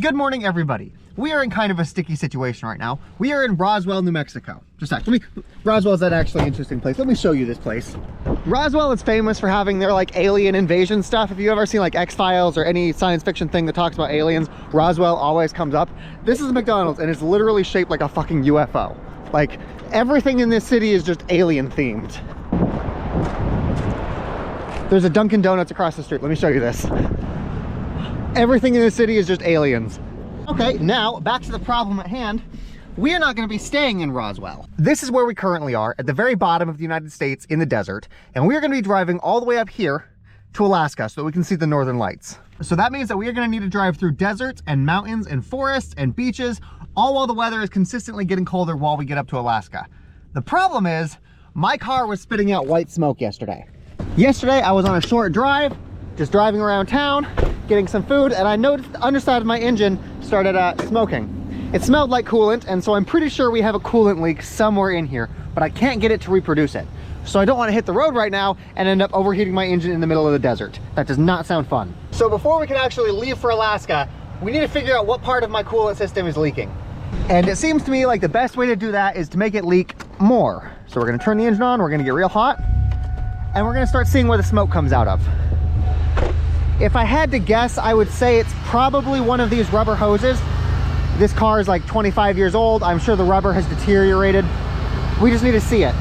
Good morning, everybody. We are in kind of a sticky situation right now. We are in Roswell, New Mexico. Just a sec. Roswell is an actually interesting place. Let me show you this place. Roswell is famous for having their like alien invasion stuff. If you've ever seen like X-Files or any science fiction thing that talks about aliens, Roswell always comes up. This is a McDonald's and it's literally shaped like a fucking UFO. Like everything in this city is just alien themed. There's a Dunkin' Donuts across the street. Let me show you this. Everything in the city is just aliens. Okay, now back to the problem at hand. We are not going to be staying in Roswell. This is where we currently are, at the very bottom of the United States in the desert, and we are going to be driving all the way up here to Alaska so that we can see the northern lights. So that means that we are going to need to drive through deserts and mountains and forests and beaches, all while the weather is consistently getting colder while we get up to Alaska. The problem is, my car was spitting out white smoke yesterday. Yesterday, I was on a short drive, just driving around town, getting some food, and I noticed the underside of my engine started smoking. It smelled like coolant, and so I'm pretty sure we have a coolant leak somewhere in here, but I can't get it to reproduce it. So I don't want to hit the road right now and end up overheating my engine in the middle of the desert. That does not sound fun. So before we can actually leave for Alaska, we need to figure out what part of my coolant system is leaking. And it seems to me like the best way to do that is to make it leak more. So we're gonna turn the engine on, we're gonna get real hot, and we're gonna start seeing where the smoke comes out of. If I had to guess, I would say it's probably one of these rubber hoses. This car is like 25 years old. I'm sure the rubber has deteriorated. We just need to see it.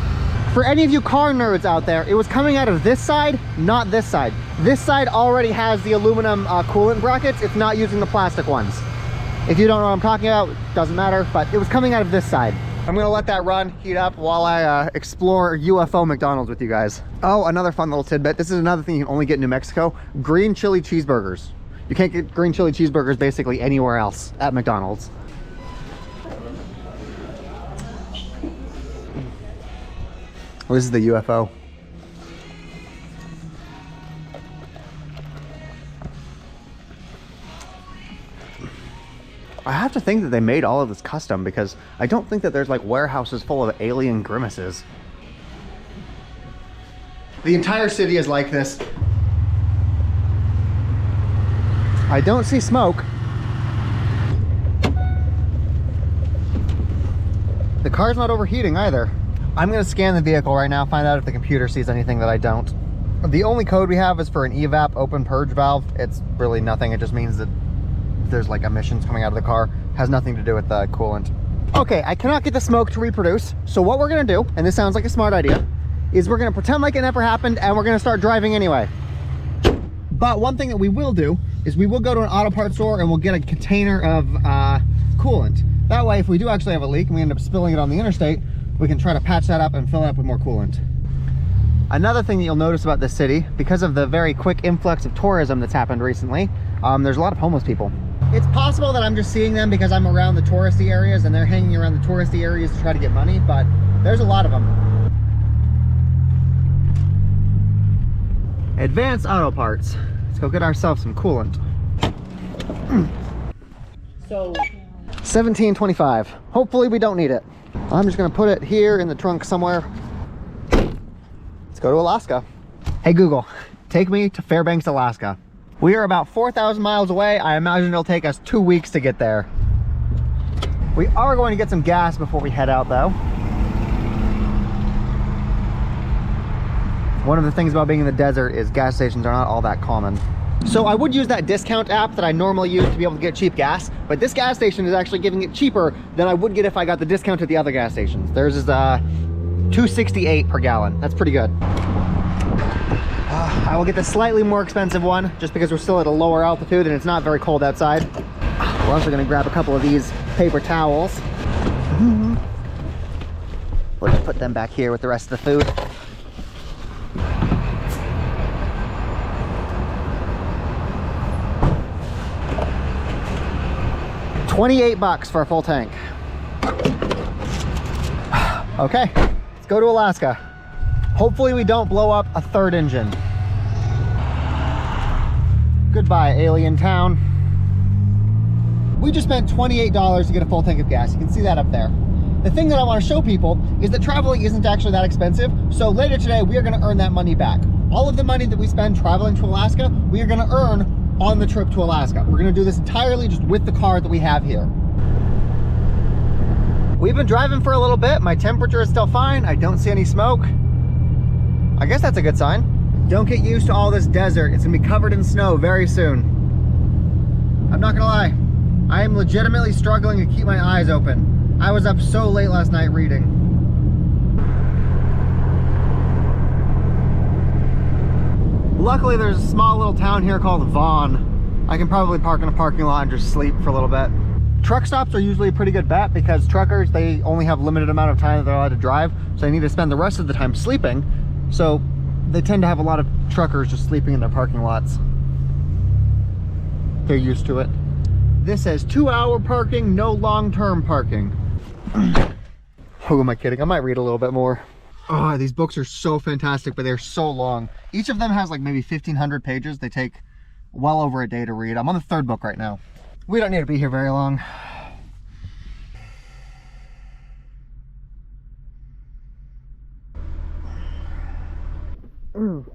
For any of you car nerds out there, it was coming out of this side, not this side. This side already has the aluminum coolant brackets. It's not using the plastic ones. If you don't know what I'm talking about, it doesn't matter, but it was coming out of this side. I'm gonna let that run, heat up, while I explore UFO McDonald's with you guys. Oh, another fun little tidbit. This is another thing you can only get in New Mexico. Green chili cheeseburgers. You can't get green chili cheeseburgers basically anywhere else at McDonald's. Well, this is the UFO. I have to think that they made all of this custom because I don't think that there's like warehouses full of alien grimaces. The entire city is like this. I don't see smoke. The car's not overheating either. I'm gonna scan the vehicle right now, find out if the computer sees anything that I don't. The only code we have is for an evap open purge valve. It's really nothing. It just means that there's like emissions coming out of the car. Has nothing to do with the coolant. Okay, I cannot get the smoke to reproduce. So what we're gonna do, and this sounds like a smart idea, is we're gonna pretend like it never happened and we're gonna start driving anyway. But one thing that we will do is we will go to an auto parts store and we'll get a container of coolant. That way, if we do actually have a leak and we end up spilling it on the interstate, we can try to patch that up and fill it up with more coolant. Another thing that you'll notice about this city, because of the very quick influx of tourism that's happened recently, there's a lot of homeless people. It's possible that I'm just seeing them because I'm around the touristy areas and they're hanging around the touristy areas to try to get money, but there's a lot of them. Advanced Auto Parts. Let's go get ourselves some coolant. So $17.25. Hopefully we don't need it. I'm just gonna put it here in the trunk somewhere. Let's go to Alaska. Hey Google, take me to Fairbanks, Alaska. We are about 4,000 miles away. I imagine it'll take us 2 weeks to get there. We are going to get some gas before we head out though. One of the things about being in the desert is gas stations are not all that common. So I would use that discount app that I normally use to be able to get cheap gas, but this gas station is actually giving it cheaper than I would get if I got the discount at the other gas stations. Theirs is $2.68 per gallon. That's pretty good. I will get the slightly more expensive one just because we're still at a lower altitude and it's not very cold outside. We're also going to grab a couple of these paper towels. We'll just put them back here with the rest of the food. $28 for a full tank. Okay, let's go to Alaska. Hopefully we don't blow up a third engine. Goodbye, alien town. We just spent $28 to get a full tank of gas. You can see that up there. The thing that I want to show people is that traveling isn't actually that expensive. So later today, we are going to earn that money back. All of the money that we spend traveling to Alaska, we are going to earn on the trip to Alaska. We're gonna do this entirely just with the car that we have here. We've been driving for a little bit. My temperature is still fine. I don't see any smoke. I guess that's a good sign. Don't get used to all this desert. It's gonna be covered in snow very soon. I'm not gonna lie. I am legitimately struggling to keep my eyes open. I was up so late last night reading. Luckily, there's a small little town here called Vaughn. I can probably park in a parking lot and just sleep for a little bit. Truck stops are usually a pretty good bet because truckers, they only have a limited amount of time that they're allowed to drive, so they need to spend the rest of the time sleeping. So they tend to have a lot of truckers just sleeping in their parking lots. They're used to it. This says 2-hour parking, no long-term parking. Who am I kidding? I might read a little bit more. Oh, these books are so fantastic, but they're so long. Each of them has like maybe 1,500 pages. They take well over a day to read. I'm on the 3rd book right now. We don't need to be here very long. I'm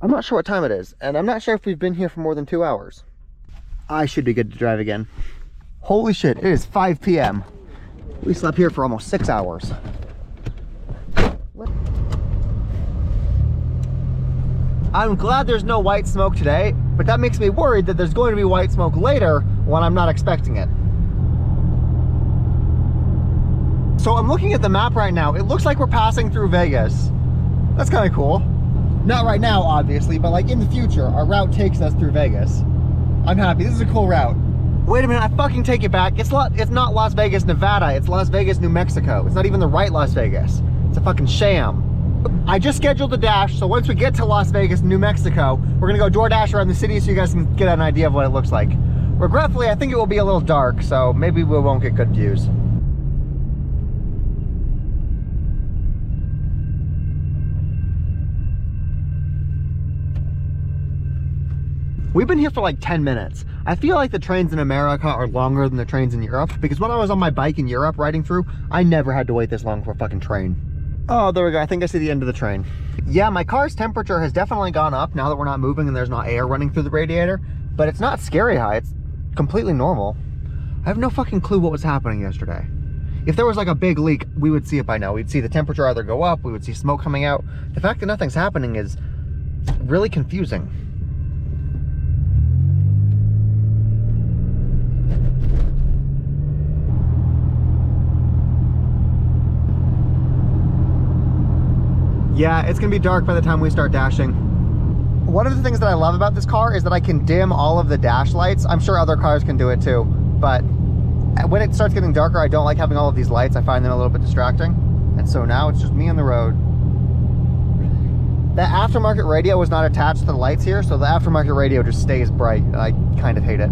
not sure what time it is, and I'm not sure if we've been here for more than 2 hours. I should be good to drive again. Holy shit, it is 5 p.m. We slept here for almost 6 hours. I'm glad there's no white smoke today, but that makes me worried that there's going to be white smoke later when I'm not expecting it. So I'm looking at the map right now. It looks like we're passing through Vegas. That's kind of cool. Not right now, obviously, but like in the future, our route takes us through Vegas. I'm happy. This is a cool route. Wait a minute, I fucking take it back. It's not Las Vegas, Nevada. It's Las Vegas, New Mexico. It's not even the right Las Vegas. It's a fucking sham. I just scheduled a dash, so once we get to Las Vegas, New Mexico, we're gonna go DoorDash around the city so you guys can get an idea of what it looks like. Regretfully, I think it will be a little dark, so maybe we won't get good views. We've been here for like 10 minutes. I feel like the trains in America are longer than the trains in Europe, because when I was on my bike in Europe riding through, I never had to wait this long for a fucking train. Oh, there we go. I think I see the end of the train. Yeah, my car's temperature has definitely gone up now that we're not moving and there's not air running through the radiator, but it's not scary high. It's completely normal. I have no fucking clue what was happening yesterday. If there was like a big leak, we would see it by now. We'd see the temperature either go up, we would see smoke coming out. The fact that nothing's happening is really confusing. Yeah, it's gonna be dark by the time we start dashing. One of the things that I love about this car is that I can dim all of the dash lights. I'm sure other cars can do it too, but when it starts getting darker, I don't like having all of these lights. I find them a little bit distracting. And so now it's just me on the road. The aftermarket radio was not attached to the lights here, so the aftermarket radio just stays bright. I kind of hate it.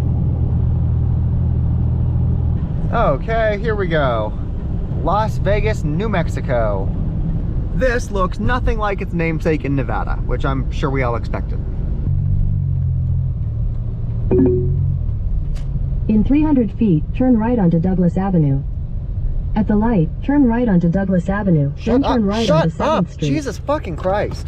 Okay, here we go. Las Vegas, New Mexico. This looks nothing like its namesake in Nevada, which I'm sure we all expected. In 300 feet, turn right onto Douglas Avenue. At the light, turn right onto Douglas Avenue, then turn right onto 7th Street. Jesus fucking Christ.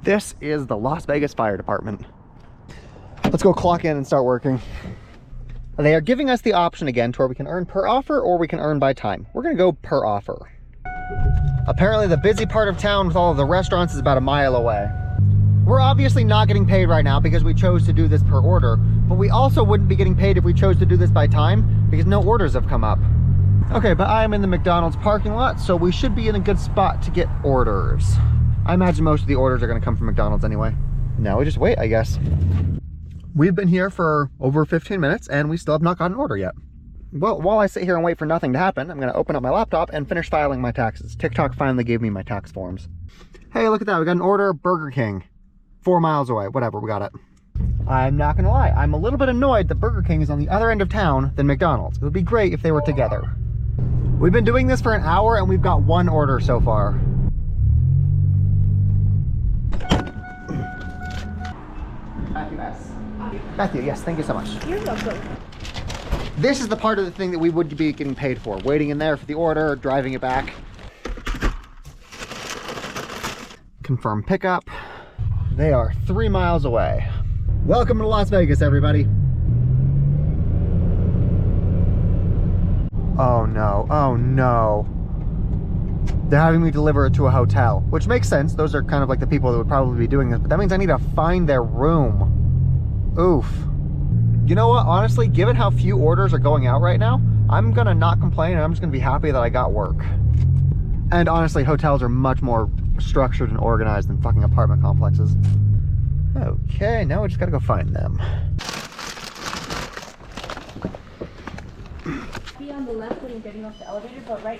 This is the Las Vegas Fire Department. Let's go clock in and start working. They are giving us the option again to where we can earn per offer or we can earn by time. We're gonna go per offer. Apparently the busy part of town with all of the restaurants is about a mile away. We're obviously not getting paid right now because we chose to do this per order, but we also wouldn't be getting paid if we chose to do this by time because no orders have come up. Okay, but I'm in the McDonald's parking lot, so we should be in a good spot to get orders. I imagine most of the orders are gonna come from McDonald's anyway. Now we just wait, I guess. We've been here for over 15 minutes and we still have not got an order yet. Well, while I sit here and wait for nothing to happen, I'm gonna open up my laptop and finish filing my taxes. TikTok finally gave me my tax forms. Hey, look at that, we got an order, Burger King. 4 miles away, whatever, we got it. I'm not gonna lie, I'm a little bit annoyed that Burger King is on the other end of town than McDonald's. It would be great if they were together. We've been doing this for an hour and we've got 1 order so far. Matthew, yes, thank you so much. You're welcome. This is the part of the thing that we would be getting paid for. Waiting in there for the order, driving it back. Confirm pickup. They are 3 miles away. Welcome to Las Vegas, everybody. Oh no, oh no. They're having me deliver it to a hotel, which makes sense. Those are kind of like the people that would probably be doing this, but that means I need to find their room. Oof. You know what, honestly, given how few orders are going out right now, I'm gonna not complain and I'm just gonna be happy that I got work. And honestly, hotels are much more structured and organized than fucking apartment complexes. Okay, now we just gotta go find them. Be on the left when you're getting off the elevator, but right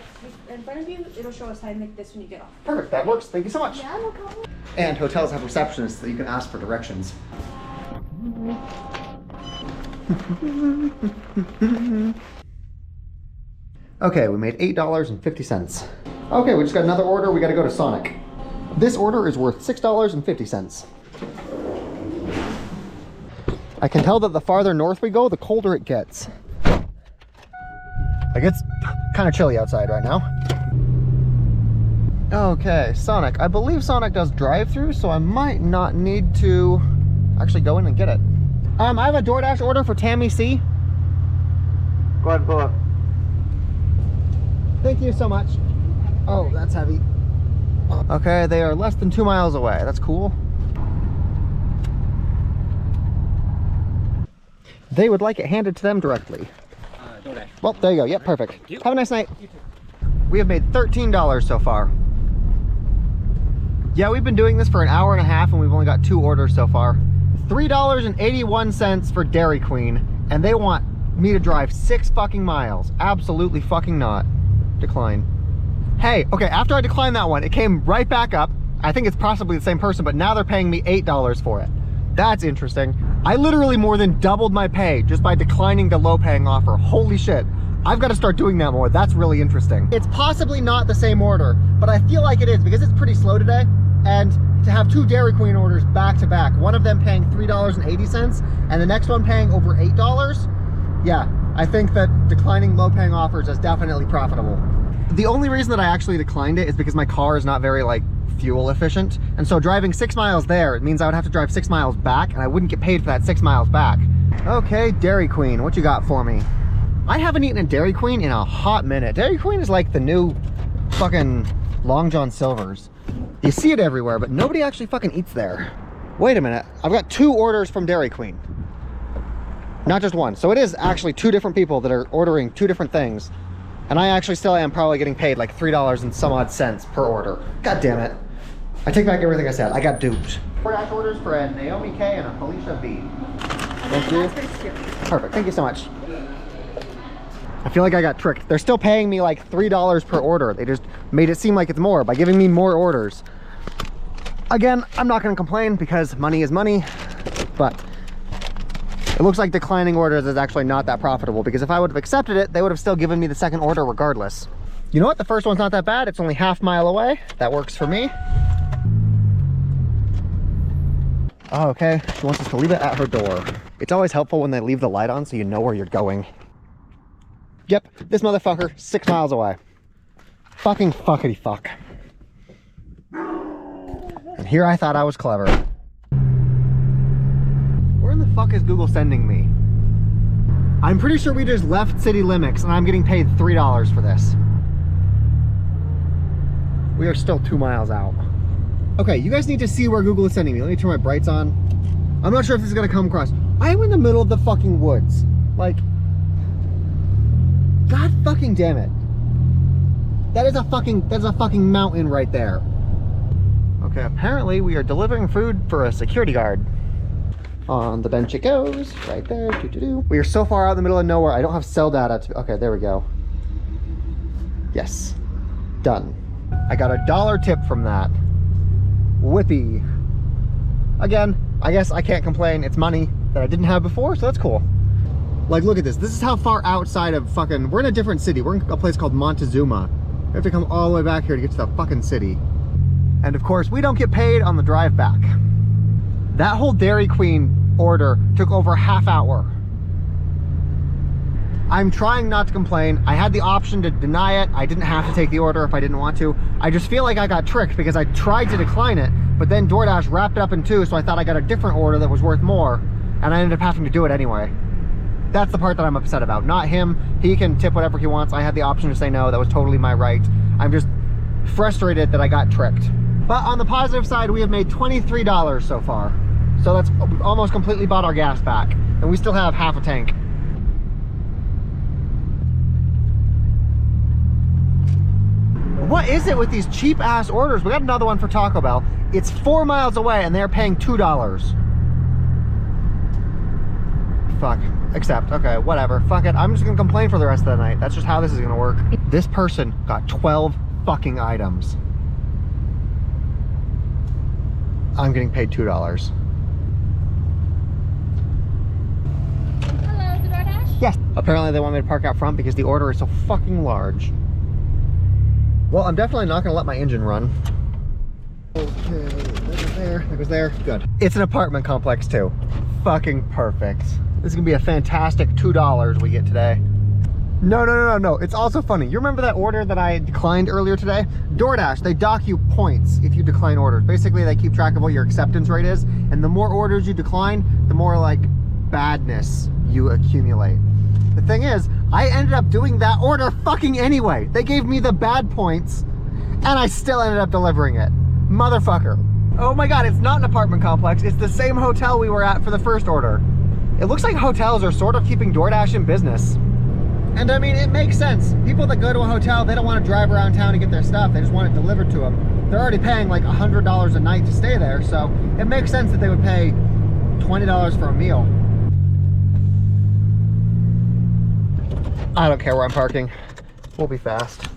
in front of you, it'll show a sign like this when you get off. Perfect, that works. Thank you so much. Yeah, no problem. And hotels have receptionists that you can ask for directions. Okay, we made $8.50. Okay, we just got another order. We gotta go to Sonic. This order is worth $6.50. I can tell that the farther north we go, the colder it gets. Like, it's kind of chilly outside right now. Okay, Sonic. I believe Sonic does drive-through, so I might not need to actually go in and get it. I have a DoorDash order for Tammy C. Go ahead and pull up. Thank you so much. Oh, that's heavy. Okay, they are less than 2 miles away. That's cool. They would like it handed to them directly. DoorDash. Well, there you go. Yep, perfect. Have a nice night. We have made $13 so far. Yeah, we've been doing this for an hour and a half and we've only got 2 orders so far. $3.81 for Dairy Queen, and they want me to drive 6 fucking miles. Absolutely fucking not. Decline. Hey, okay, after I declined that one, it came right back up. I think it's possibly the same person, but now they're paying me $8 for it. That's interesting. I literally more than doubled my pay just by declining the low-paying offer. Holy shit. I've got to start doing that more. That's really interesting. It's possibly not the same order, but I feel like it is because it's pretty slow today. And to have 2 Dairy Queen orders back to back, one of them paying $3.80 and the next one paying over $8, yeah, I think that declining low-paying offers is definitely profitable. The only reason that I actually declined it is because my car is not very, like, fuel efficient, and so driving 6 miles there, it means I would have to drive 6 miles back and I wouldn't get paid for that 6 miles back. Okay, Dairy Queen, what you got for me? I haven't eaten a Dairy Queen in a hot minute. Dairy Queen is like the new fucking Long John Silver's. You see it everywhere, but nobody actually fucking eats there. Wait a minute, I've got 2 orders from Dairy Queen. Not just one, so it is actually 2 different people that are ordering 2 different things. And I actually still am probably getting paid like $3 and some odd cents per order. God damn it. I take back everything I said. I got duped. DoorDash orders for a Naomi K and a Felicia B. Thank you. Perfect. Thank you so much. I feel like I got tricked. They're still paying me like $3 per order. They just made it seem like it's more by giving me more orders. Again, I'm not going to complain because money is money, but it looks like declining orders is actually not that profitable because if I would have accepted it, they would have still given me the second order regardless. You know what? The first one's not that bad. It's only half mile away. That works for me. Oh, okay. She wants us to leave it at her door. It's always helpful when they leave the light on so you know where you're going. Yep, this motherfucker, 6 miles away. Fucking fuckity fuck. And here I thought I was clever. Where in the fuck is Google sending me? I'm pretty sure we just left city limits and I'm getting paid $3 for this. We are still 2 miles out. Okay, you guys need to see where Google is sending me. Let me turn my brights on. I'm not sure if this is gonna come across. I am in the middle of the fucking woods. Like, God fucking damn it. That's a fucking mountain right there. Okay, apparently we are delivering food for a security guard. On the bench it goes, right there. We are so far out in the middle of nowhere. I don't have cell data to, okay, there we go. Yes, done. I got $1 tip from that. Whippy. Again, I guess I can't complain. It's money that I didn't have before, so that's cool. Like, look at this. This is how far outside of fucking, we're in a different city. We're in a place called Montezuma. We have to come all the way back here to get to the fucking city. And of course, we don't get paid on the drive back. That whole Dairy Queen order took over a half hour. I'm trying not to complain. I had the option to deny it. I didn't have to take the order if I didn't want to. I just feel like I got tricked because I tried to decline it, but then DoorDash wrapped it up in two, so I thought I got a different order that was worth more, and I ended up having to do it anyway. That's the part that I'm upset about, not him. He can tip whatever he wants. I had the option to say no. That was totally my right. I'm just frustrated that I got tricked. But on the positive side, we have made $23 so far. So that's almost completely bought our gas back, and we still have half a tank. What is it with these cheap ass orders? We got another one for Taco Bell. It's 4 miles away and they're paying $2. Fuck. Accept. Okay, whatever. Fuck it. I'm just gonna complain for the rest of the night. That's just how this is gonna work. This person got 12 fucking items. I'm getting paid $2. Hello, the DoorDash? Yes. Apparently they want me to park out front because the order is so fucking large. Well, I'm definitely not gonna let my engine run. Okay, that goes there, that goes there. Good. It's an apartment complex too. Fucking perfect. This is gonna be a fantastic $2 we get today. No. It's also funny. You remember that order that I declined earlier today? DoorDash, they dock you points if you decline orders. Basically, they keep track of what your acceptance rate is, and the more orders you decline, the more like badness you accumulate. The thing is, I ended up doing that order fucking anyway. They gave me the bad points, and I still ended up delivering it. Motherfucker. Oh my God, it's not an apartment complex. It's the same hotel we were at for the first order. It looks like hotels are sort of keeping DoorDash in business. And I mean, it makes sense. People that go to a hotel, they don't want to drive around town to get their stuff. They just want it delivered to them. They're already paying like $100 a night to stay there, so it makes sense that they would pay $20 for a meal. I don't care where I'm parking. We'll be fast.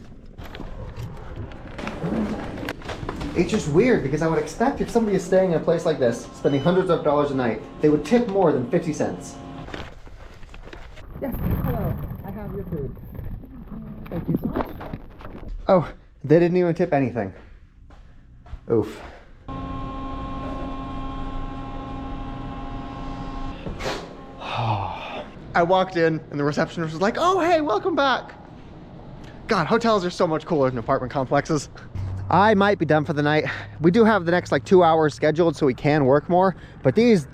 It's just weird because I would expect if somebody is staying in a place like this, spending hundreds of dollars a night, they would tip more than 50 cents. Yes, hello. I have your food. Thank you so much. Oh, they didn't even tip anything. Oof. I walked in and the receptionist was like, oh, hey, welcome back. God, hotels are so much cooler than apartment complexes. I might be done for the night. We do have the next like 2 hours scheduled so we can work more, but these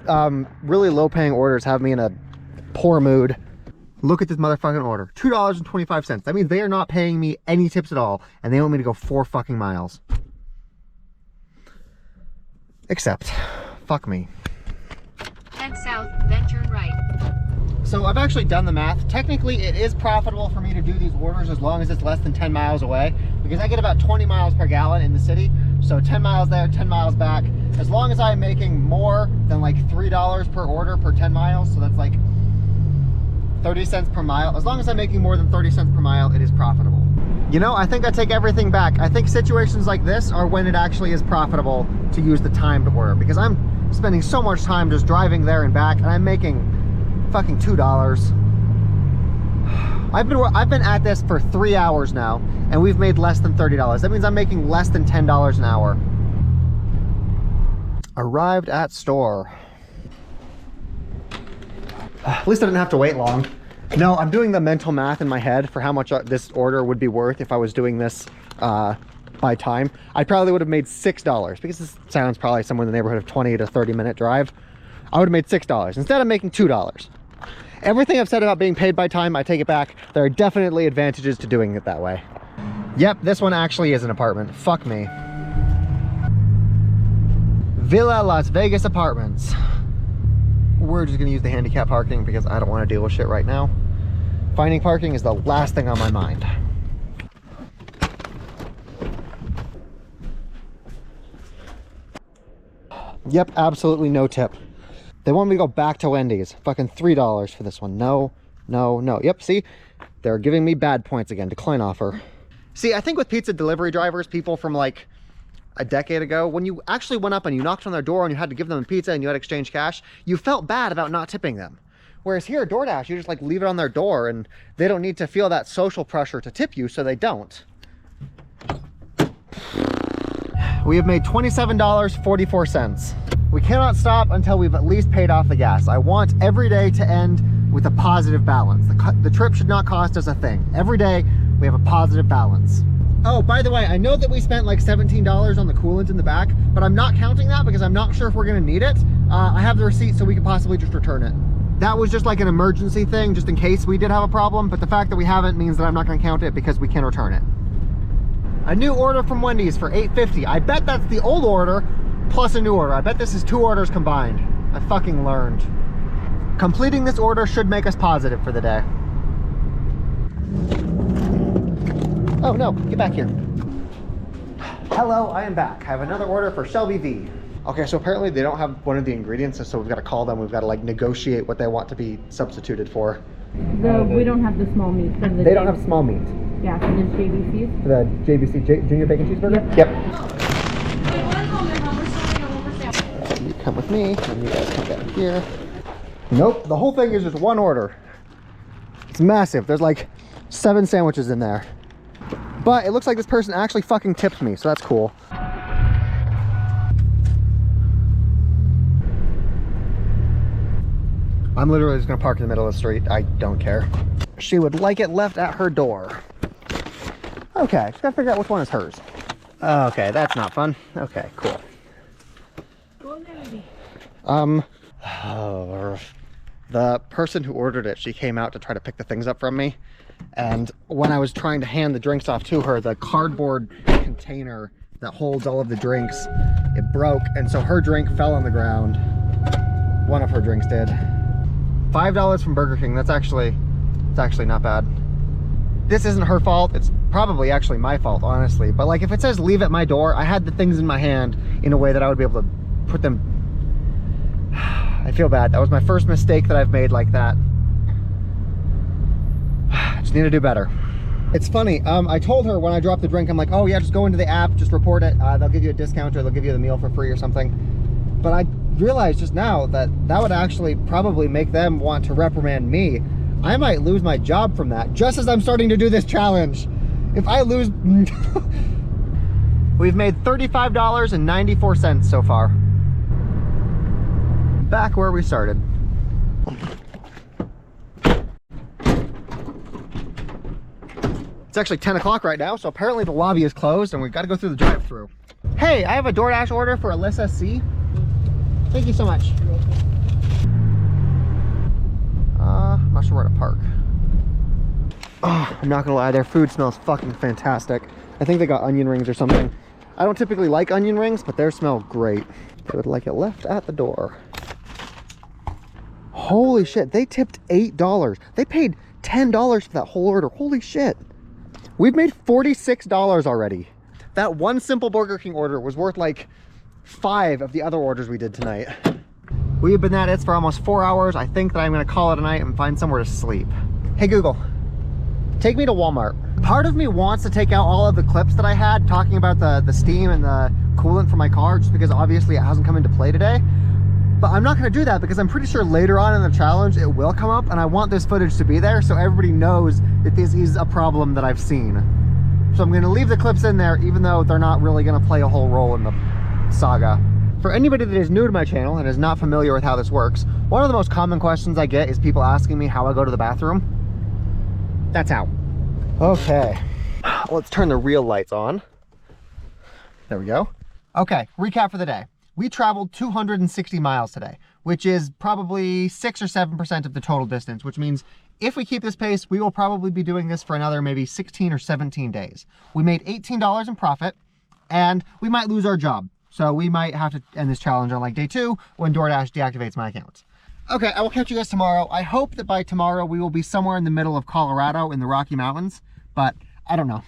really low paying orders have me in a poor mood. Look at this motherfucking order, $2.25. That means they are not paying me any tips at all, and they want me to go 4 fucking miles. Except, fuck me. Head south, then turn right. So I've actually done the math. Technically, it is profitable for me to do these orders as long as it's less than 10 miles away, because I get about 20 miles per gallon in the city. So 10 miles there, 10 miles back. As long as I'm making more than like $3 per order per 10 miles, so that's like 30 cents per mile. As long as I'm making more than 30 cents per mile, it is profitable. You know, I think I take everything back. I think situations like this are when it actually is profitable to use the timed order, because I'm spending so much time just driving there and back, and I'm making fucking $2. I've been at this for 3 hours now, and we've made less than $30. That means I'm making less than $10 an hour. Arrived at store. At least I didn't have to wait long. No, I'm doing the mental math in my head for how much this order would be worth if I was doing this by time. I probably would have made $6, because this sounds probably somewhere in the neighborhood of 20 to 30 minute drive. I would have made $6 instead of making $2. Everything I've said about being paid by time, I take it back. There are definitely advantages to doing it that way. Yep, this one actually is an apartment. Fuck me. Villa Las Vegas Apartments. We're just gonna use the handicap parking because I don't want to deal with shit right now. Finding parking is the last thing on my mind. Yep, absolutely no tip. They want me to go back to Wendy's. Fucking $3 for this one. No. Yep, see? They're giving me bad points again. Decline offer. See, I think with pizza delivery drivers, people from like a decade ago, when you actually went up and you knocked on their door and you had to give them a pizza and you had to exchange cash, you felt bad about not tipping them. Whereas here at DoorDash, you just like leave it on their door and they don't need to feel that social pressure to tip you, so they don't. We have made $27.44. We cannot stop until we've at least paid off the gas. I want every day to end with a positive balance. The trip should not cost us a thing. Every day we have a positive balance. Oh, by the way, I know that we spent like $17 on the coolant in the back, but I'm not counting that because I'm not sure if we're gonna need it. I have the receipt so we could possibly just return it. That was just like an emergency thing, just in case we did have a problem, but the fact that we haven't means that I'm not gonna count it because we can return it. A new order from Wendy's for $8.50. I bet that's the old order plus a new order. I bet this is 2 orders combined. I fucking learned. Completing this order should make us positive for the day. Oh no, get back here. Hello, I am back. I have another order for Shelby V. Okay, so apparently they don't have one of the ingredients, so we've got to call them. We've got to like negotiate what they want to be substituted for. We don't have the small meat. For the they don't have small meat. Yeah, for the JBCs. For the JBC, Junior Bacon Cheeseburger? Yep. You come with me, and you guys come down here. Nope, the whole thing is just one order. It's massive. There's like 7 sandwiches in there. But it looks like this person actually fucking tipped me, so that's cool. I'm literally just gonna park in the middle of the street. I don't care. She would like it left at her door. Okay, just gotta figure out which one is hers. Okay, that's not fun. Okay, cool. The person who ordered it, she came out to try to pick the things up from me. And when I was trying to hand the drinks off to her, the cardboard container that holds all of the drinks, it broke. And so her drink fell on the ground. One of her drinks did. $5 from Burger King. It's actually not bad. This isn't her fault. It's probably actually my fault, honestly. But like if it says leave at my door, I had the things in my hand in a way that I would be able to put them. I feel bad. That was my first mistake that I've made like that. I just need to do better. It's funny, I told her when I dropped the drink, I'm like, oh yeah, just go into the app, just report it. They'll give you a discount or they'll give you the meal for free or something. But I realized just now that that would actually probably make them want to reprimand me. I might lose my job from that, just as I'm starting to do this challenge. If I lose... We've made $35.94 so far. Back where we started. It's actually 10 o'clock right now, so apparently the lobby is closed and we've got to go through the drive-thru. Hey, I have a DoorDash order for Alyssa C. Thank you so much. I'm not sure where to park. Oh, I'm not gonna lie, their food smells fucking fantastic. I think they got onion rings or something. I don't typically like onion rings, but theirs smell great. They would like it left at the door. Holy shit, they tipped $8. They paid $10 for that whole order. Holy shit. We've made $46 already. That one simple Burger King order was worth like 5 of the other orders we did tonight. We've been at it for almost 4 hours. I think that I'm gonna call it a night and find somewhere to sleep. Hey Google, take me to Walmart. Part of me wants to take out all of the clips that I had talking about the steam and the coolant for my car, just because obviously it hasn't come into play today. But I'm not gonna do that because I'm pretty sure later on in the challenge it will come up, and I want this footage to be there so everybody knows that this is a problem that I've seen. So I'm gonna leave the clips in there even though they're not really gonna play a whole role in the saga. For anybody that is new to my channel and is not familiar with how this works, one of the most common questions I get is people asking me how I go to the bathroom. That's how. Okay, let's turn the real lights on. There we go. Okay, recap for the day. We traveled 260 miles today, which is probably 6 or 7% of the total distance, which means if we keep this pace, we will probably be doing this for another maybe 16 or 17 days. We made $18 in profit, and we might lose our job. So we might have to end this challenge on like day 2 when DoorDash deactivates my account. Okay, I will catch you guys tomorrow. I hope that by tomorrow we will be somewhere in the middle of Colorado in the Rocky Mountains, but I don't know.